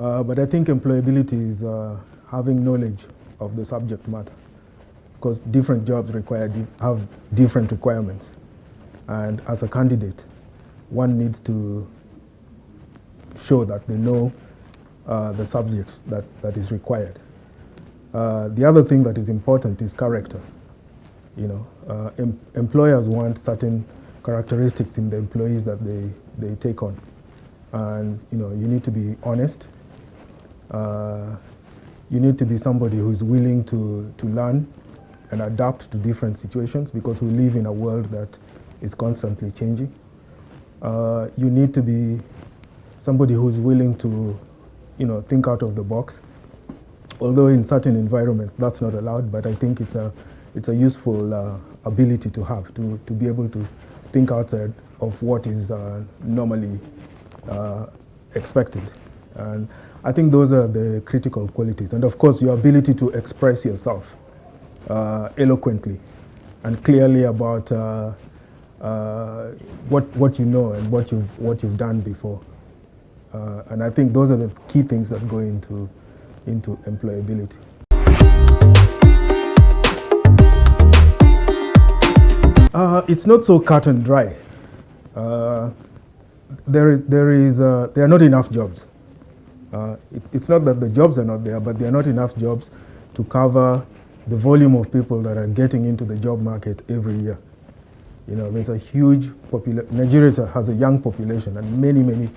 But I think employability is having knowledge of the subject matter, because different jobs have different requirements. And as a candidate, one needs to show that they know the subject that is required. The other thing that is important is character. Employers want certain characteristics in the employees that they take on. And you need to be honest. You need to be somebody who's willing to learn and adapt to different situations, because we live in a world that is constantly changing. You need to be somebody who's willing to think out of the box. Although in certain environments that's not allowed, but I think it's a useful ability to have, to be able to think outside of what is normally expected. And I think those are the critical qualities. And of course, your ability to express yourself eloquently and clearly about what you know and what you've done before. And I think those are the key things that go into employability. It's not so cut and dry. There are not enough jobs. It's not that the jobs are not there, but there are not enough jobs to cover the volume of people that are getting into the job market every year. There's a huge population. Nigeria has a young population, and many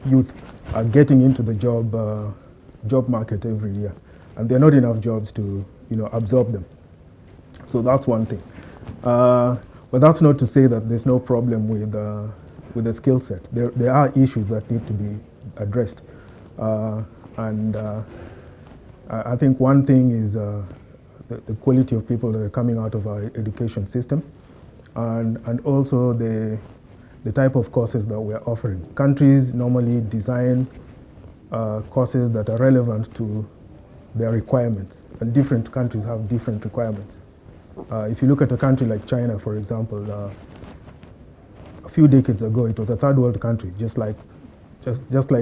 youth are getting into the job market every year, and there are not enough jobs to absorb them. So that's one thing. But that's not to say that there's no problem with the skill set. There are issues that need to be addressed. And I think one thing is the quality of people that are coming out of our education system, and also the type of courses that we're offering. Countries normally design courses that are relevant to their requirements, and different countries have different requirements. If you look at a country like China, for example, a few decades ago it was a third world country, just like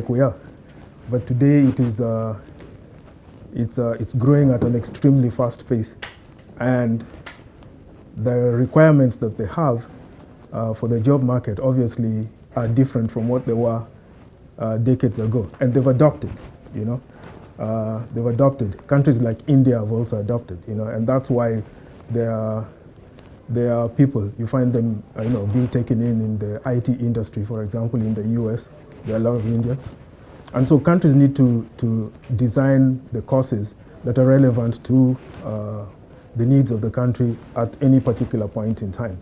we are. But today it's growing at an extremely fast pace, and the requirements that they have for the job market obviously are different from what they were decades ago, and they've adopted. They've adopted. Countries like India have also adopted. And that's why there are people, you find them being taken in the IT industry, for example. In the US there are a lot of Indians. And so countries need to design the courses that are relevant to the needs of the country at any particular point in time.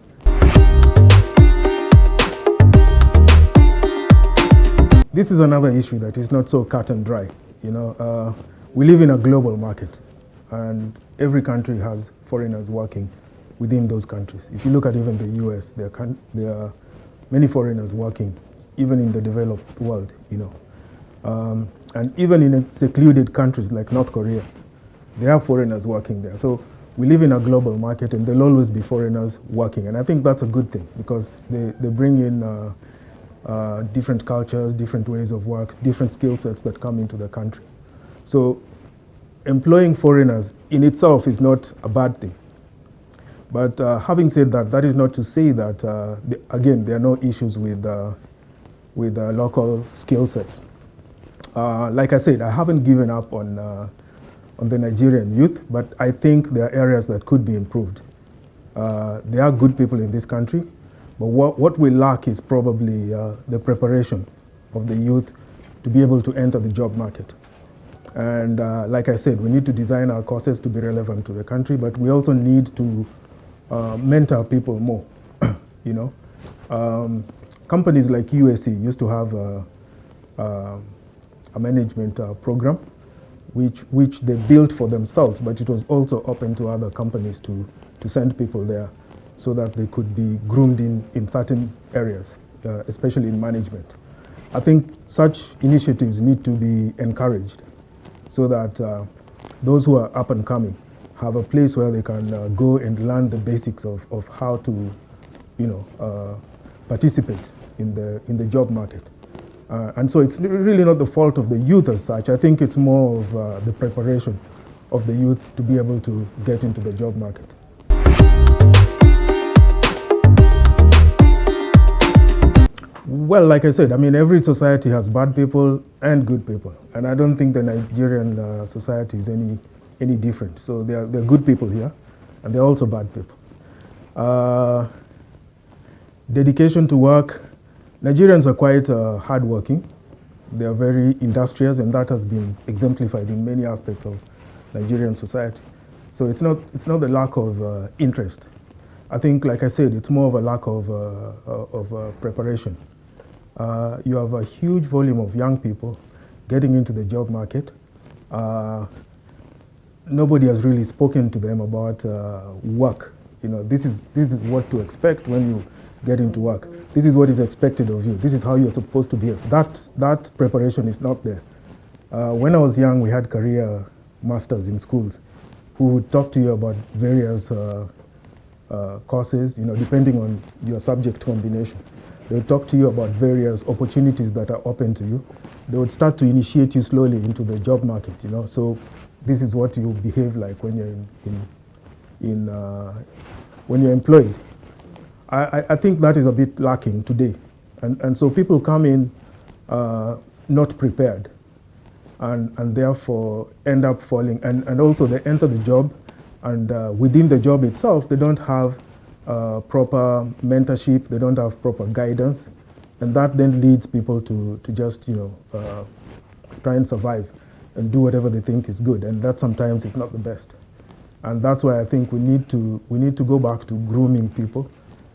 This is another issue that is not so cut and dry. We live in a global market, and every country has foreigners working within those countries. If you look at even the US, there are many foreigners working, even in the developed world. And even in secluded countries like North Korea, there are foreigners working there. So we live in a global market, and there'll always be foreigners working. And I think that's a good thing, because they bring in different cultures, different ways of work, different skill sets that come into the country. So employing foreigners in itself is not a bad thing. But having said that, that is not to say that, again, there are no issues with local skill sets. Like I said, I haven't given up on the Nigerian youth, but I think there are areas that could be improved. There are good people in this country, but what we lack is probably the preparation of the youth to be able to enter the job market. And like I said, we need to design our courses to be relevant to the country, but we also need to mentor people more. Companies like USC used to have a management program, which they built for themselves, but it was also open to other companies to send people there, so that they could be groomed in certain areas, especially in management. I think such initiatives need to be encouraged, so that those who are up and coming have a place where they can go and learn the basics of how to participate in the job market. And so it's really not the fault of the youth as such. I think it's more of the preparation of the youth to be able to get into the job market. Well, like I said, I mean, every society has bad people and good people. And I don't think the Nigerian society is any different. So there are good people here, and there are also bad people. Dedication to work. Nigerians are quite hardworking. They are very industrious, and that has been exemplified in many aspects of Nigerian society. So it's not the lack of interest. I think, like I said, it's more of a lack of preparation. You have a huge volume of young people getting into the job market. Nobody has really spoken to them about work. You know, this is what to expect when you get into work. This is what is expected of you. This is how you're supposed to behave. That preparation is not there. When I was young, we had career masters in schools who would talk to you about various courses, you know, depending on your subject combination. They would talk to you about various opportunities that are open to you. They would start to initiate you slowly into the job market, you know. So this is what you behave like when you're when you're employed. I think that is a bit lacking today. And so people come in not prepared and therefore end up falling. And also they enter the job, and within the job itself, they don't have proper mentorship, they don't have proper guidance. And that then leads people to just, you know, try and survive and do whatever they think is good. And that sometimes is not the best. And that's why I think we need to go back to grooming people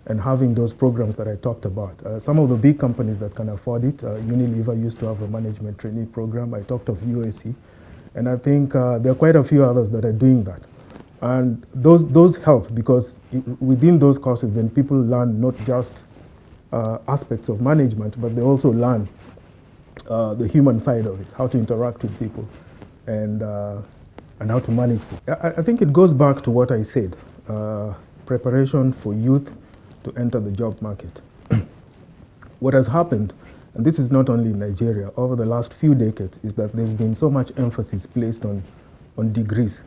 and having those programs that I talked about. Some of the big companies that can afford it, Unilever used to have a management trainee program. I talked of UAC. And I think there are quite a few others that are doing that. And those help, because within those courses, then people learn not just aspects of management, but they also learn the human side of it, how to interact with people and how to manage people. I think it goes back to what I said, preparation for youth to enter the job market. What has happened, and this is not only in Nigeria, over the last few decades, is that there's been so much emphasis placed on degrees.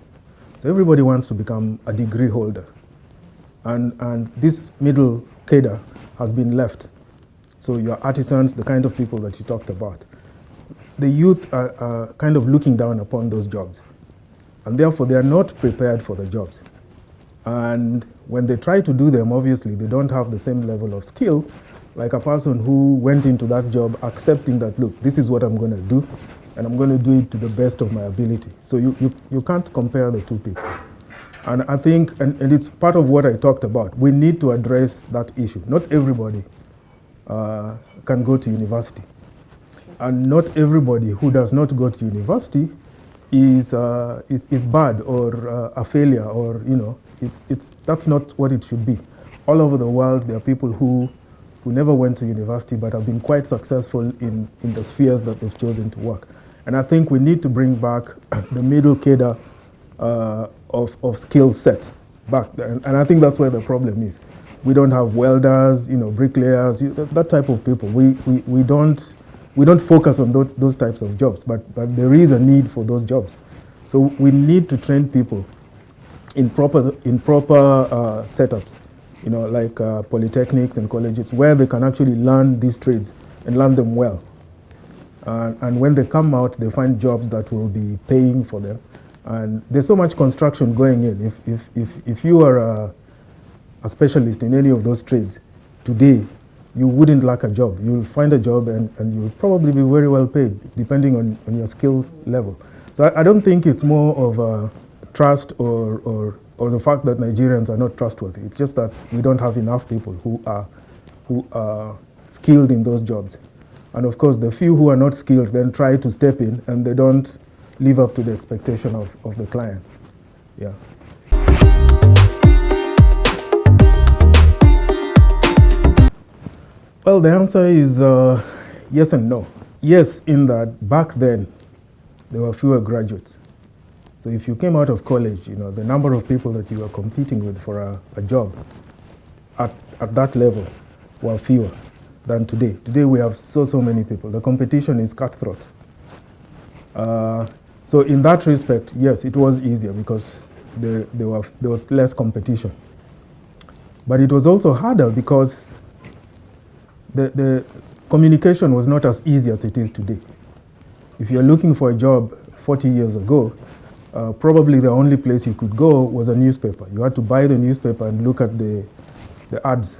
So everybody wants to become a degree holder. And this middle cadre has been left. So your artisans, the kind of people that you talked about, the youth are kind of looking down upon those jobs. And therefore, they are not prepared for the jobs. And when they try to do them, obviously, they don't have the same level of skill like a person who went into that job accepting that, look, this is what I'm going to do, and I'm going to do it to the best of my ability. So you can't compare the two people. And I think, and it's part of what I talked about, we need to address that issue. Not everybody can go to university. And not everybody who does not go to university is bad or a failure, or, you know, that's not what it should be. All over the world, there are people who never went to university but have been quite successful in the spheres that they've chosen to work. And I think we need to bring back the middle cadre of skill set back there. And I think that's where the problem is. We don't have welders, you know, bricklayers, that type of people. We don't focus on those types of jobs, but there is a need for those jobs. So we need to train people in proper setups, you know, like polytechnics and colleges, where they can actually learn these trades and learn them well. And when they come out, they find jobs that will be paying for them. And there's so much construction going in. If you are a specialist in any of those trades today, you wouldn't lack a job. You'll find a job and you'll probably be very well paid, depending on your skills level. So I don't think it's more of trust or the fact that Nigerians are not trustworthy. It's just that we don't have enough people who are skilled in those jobs. And of course, the few who are not skilled then try to step in, and they don't live up to the expectation of the clients. Yeah. Well, the answer is yes and no. Yes, in that back then, there were fewer graduates. So if you came out of college, you know, the number of people that you were competing with for a job at that level were fewer. than today. Today we have so many people. The competition is cutthroat. So in that respect, yes, it was easier because there was less competition. But it was also harder because the communication was not as easy as it is today. If you're looking for a job 40 years ago, probably the only place you could go was a newspaper. You had to buy the newspaper and look at the ads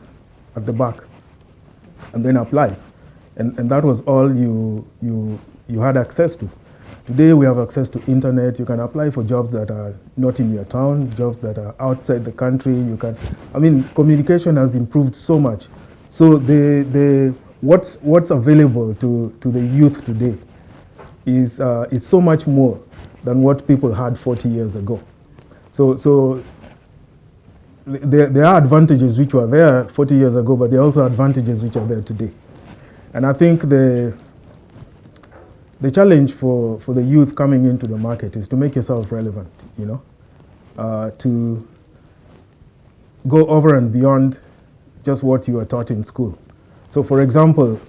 at the back and then apply. And that was all you had access to. Today we have access to internet. You can apply for jobs that are not in your town, jobs that are outside the country. Communication has improved so much. So what's available to the youth today is so much more than what people had 40 years ago. So there are advantages which were there 40 years ago, but there are also advantages which are there today. And I think the challenge for the youth coming into the market is to make yourself relevant, to go over and beyond just what you are taught in school. So for example,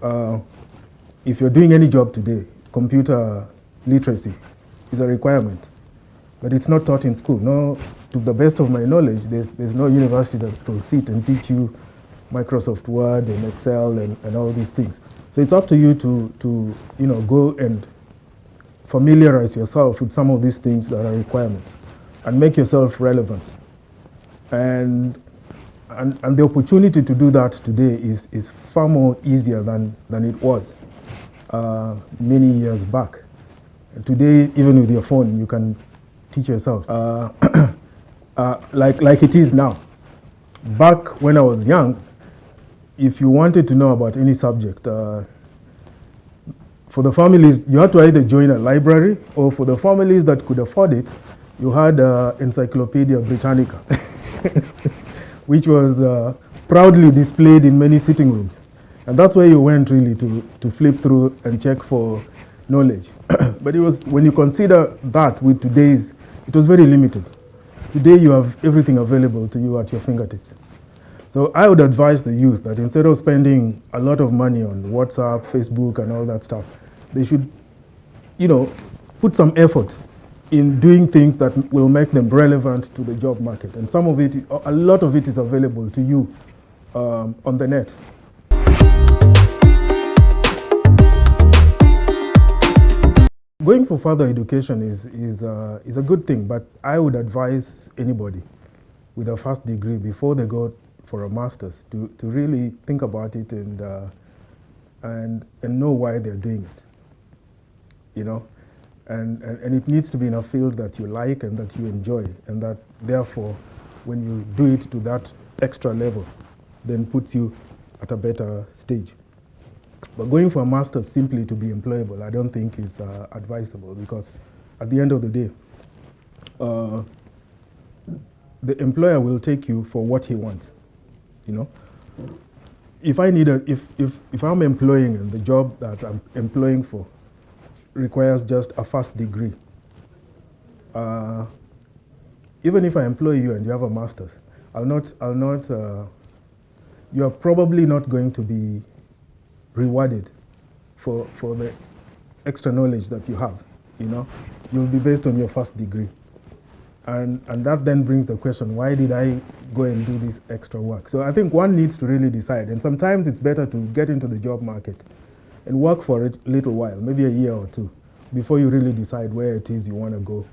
if you're doing any job today, computer literacy is a requirement, but it's not taught in school. No, to the best of my knowledge, there's no university that will sit and teach you Microsoft Word and Excel and all these things. So it's up to you to go and familiarize yourself with some of these things that are requirements and make yourself relevant. And the opportunity to do that today is far more easier than it was many years back. Today, even with your phone, you can teach yourself like it is now. Back when I was young, if you wanted to know about any subject, for the families, you had to either join a library, or for the families that could afford it, you had Encyclopedia Britannica, which was proudly displayed in many sitting rooms. And that's where you went really to flip through and check for knowledge. But it was, when you consider that with today's, it was very limited. Today you have everything available to you at your fingertips. So I would advise the youth that instead of spending a lot of money on WhatsApp, Facebook, and all that stuff, they should, put some effort in doing things that will make them relevant to the job market. And a lot of it is available to you on the net. Going for further education is a good thing, but I would advise anybody with a first degree before they go for a master's to really think about it and know why they're doing it, and it needs to be in a field that you like and that you enjoy, and that therefore when you do it to that extra level then puts you at a better stage. But going for a master's simply to be employable, I don't think is advisable, because at the end of the day, the employer will take you for what he wants. If I'm employing and the job that I'm employing for requires just a first degree, even if I employ you and you have a master's, you are probably not going to be rewarded for the extra knowledge that you have. You'll be based on your first degree. And that then brings the question, why did I go and do this extra work? So I think one needs to really decide. And sometimes it's better to get into the job market and work for it a little while, maybe a year or two, before you really decide where it is you want to go.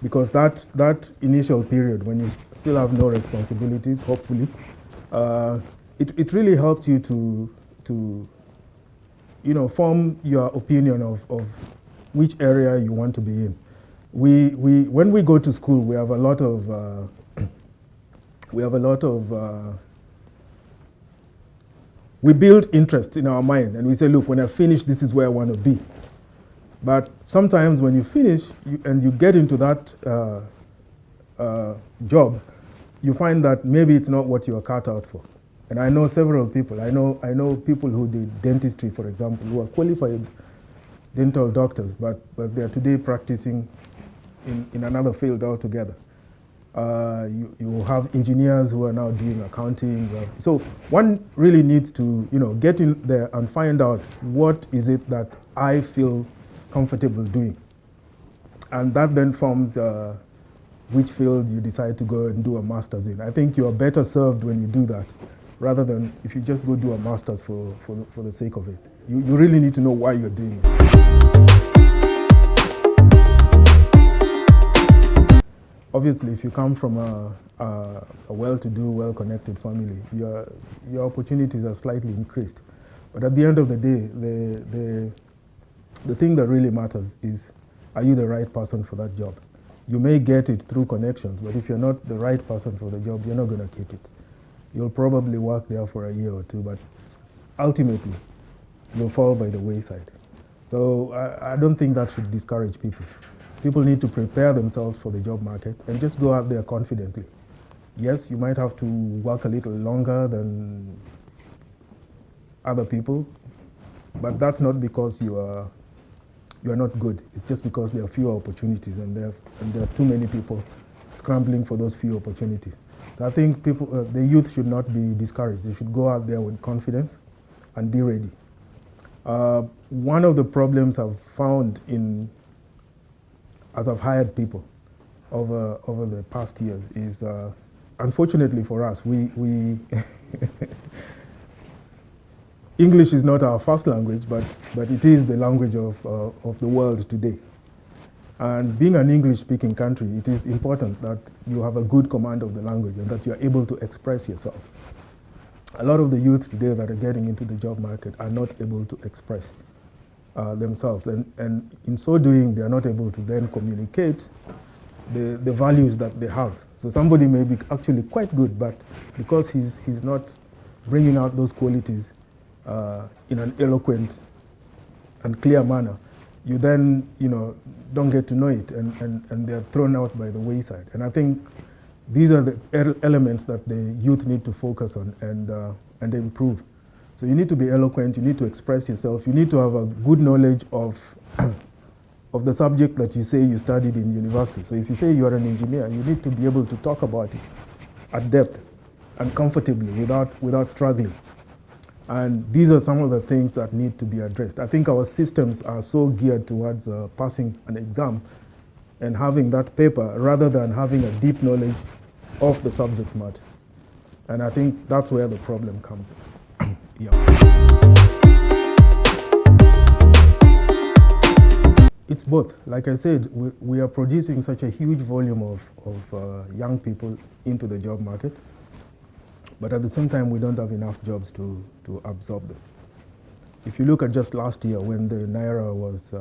Because that initial period, when you still have no responsibilities, hopefully, it really helps you to form your opinion of which area you want to be in. When we go to school, we have a lot of we build interest in our mind, and we say, look, when I finish, this is where I want to be. But sometimes when you finish and you get into that job, you find that maybe it's not what you are cut out for. And I know several people. I know people who did dentistry, for example, who are qualified dental doctors, but they are today practicing in another field altogether. You have engineers who are now doing accounting. So one really needs to, get in there and find out what is it that I feel comfortable doing. And that then forms which field you decide to go and do a master's in. I think you are better served when you do that, rather than if you just go do a master's for the sake of it. You really need to know why you're doing it. Obviously, if you come from a well-to-do, well-connected family, your opportunities are slightly increased. But at the end of the day, the thing that really matters is, are you the right person for that job? You may get it through connections, but if you're not the right person for the job, you're not going to keep it. You'll probably work there for a year or two, but ultimately, you'll fall by the wayside. So I don't think that should discourage people. People need to prepare themselves for the job market and just go out there confidently. Yes, you might have to work a little longer than other people, but that's not because you are not good. It's just because there are fewer opportunities and there are too many people scrambling for those few opportunities. So I think people, the youth should not be discouraged. They should go out there with confidence and be ready. One of the problems I've found as I've hired people over the past years is, unfortunately for us, we English is not our first language, but it is the language of the world today. And being an English-speaking country, it is important that you have a good command of the language and that you are able to express yourself. A lot of the youth today that are getting into the job market are not able to express themselves, and in so doing, they are not able to then communicate the values that they have. So somebody may be actually quite good, but because he's not bringing out those qualities in an eloquent and clear manner, you then don't get to know it, and they're thrown out by the wayside. And I think these are the elements that the youth need to focus on and improve. So you need to be eloquent, you need to express yourself, you need to have a good knowledge of the subject that you say you studied in university. So if you say you are an engineer, you need to be able to talk about it at depth and comfortably without struggling. And these are some of the things that need to be addressed. I think our systems are so geared towards passing an exam and having that paper rather than having a deep knowledge of the subject matter. And I think that's where the problem comes in. Yeah. It's both. Like I said, we are producing such a huge volume of young people into the job market, but at the same time, we don't have enough jobs to absorb them. If you look at just last year, when the Naira was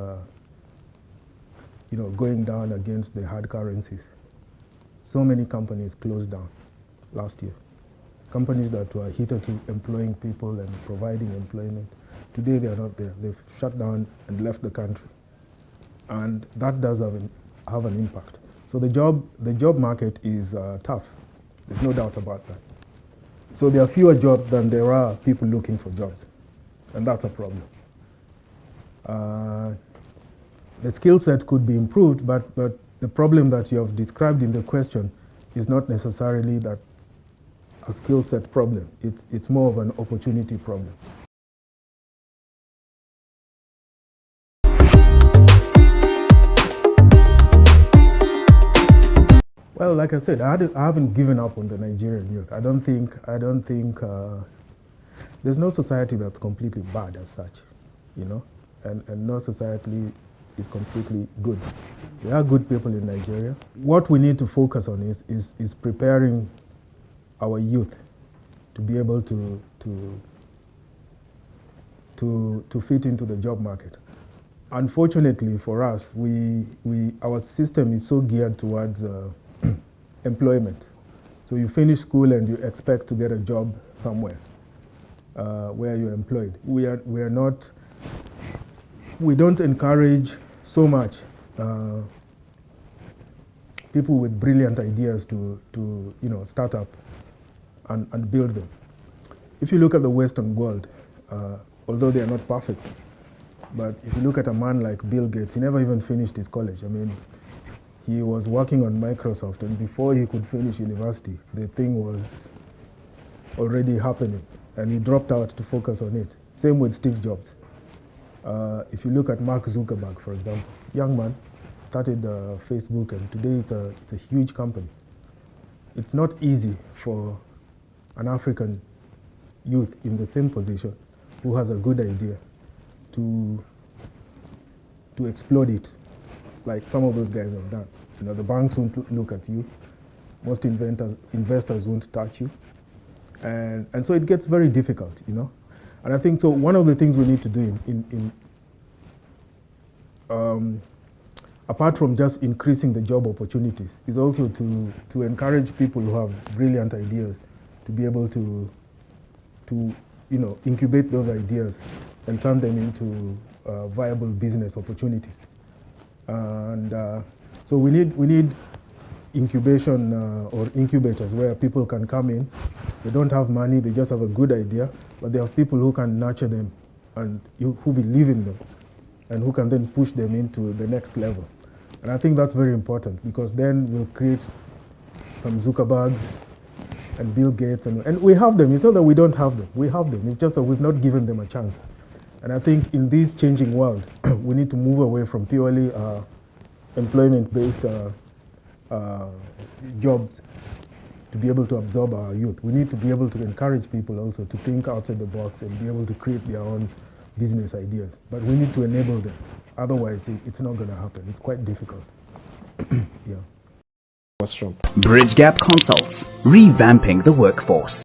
going down against the hard currencies, so many companies closed down last year. Companies that were hitherto employing people and providing employment, today they are not there. They've shut down and left the country. And that does have an impact. So the job market is tough. There's no doubt about that. So there are fewer jobs than there are people looking for jobs. And that's a problem. The skill set could be improved, but the problem that you have described in the question is not necessarily that a skill set problem. It's more of an opportunity problem. Well, like I said, I haven't given up on the Nigerian youth. I don't think there's no society that's completely bad as such, and no society is completely good. There are good people in Nigeria. What we need to focus on is preparing our youth to be able to fit into the job market. Unfortunately for us, our system is so geared towards employment. So you finish school and you expect to get a job somewhere where you're employed. We don't encourage so much people with brilliant ideas to start up and build them. If you look at the Western world, although they are not perfect, but if you look at a man like Bill Gates, he never even finished his college. I mean, He was working on Microsoft, and before he could finish university, the thing was already happening, and he dropped out to focus on it. Same with Steve Jobs. If you look at Mark Zuckerberg, for example, young man, started Facebook, and today it's a huge company. It's not easy for an African youth in the same position who has a good idea to explode it, like some of those guys have done. You know, the banks won't look at you. Most investors won't touch you. And so it gets very difficult, you know. And I think so one of the things we need to do apart from just increasing the job opportunities is also to encourage people who have brilliant ideas to be able to you know, incubate those ideas and turn them into viable business opportunities. And so we need incubation or incubators where people can come in. They don't have money, they just have a good idea, but they have people who can nurture them and who believe in them and who can then push them into the next level. And I think that's very important, because then we'll create some Zuckerbergs and Bill Gates, and we have them. It's not that we don't have them. We have them. It's just that we've not given them a chance. And I think in this changing world, we need to move away from purely employment-based jobs to be able to absorb our youth. We need to be able to encourage people also to think outside the box and be able to create their own business ideas. But we need to enable them. Otherwise, it's not going to happen. It's quite difficult. Yeah. BridgeGap Consults, revamping the workforce.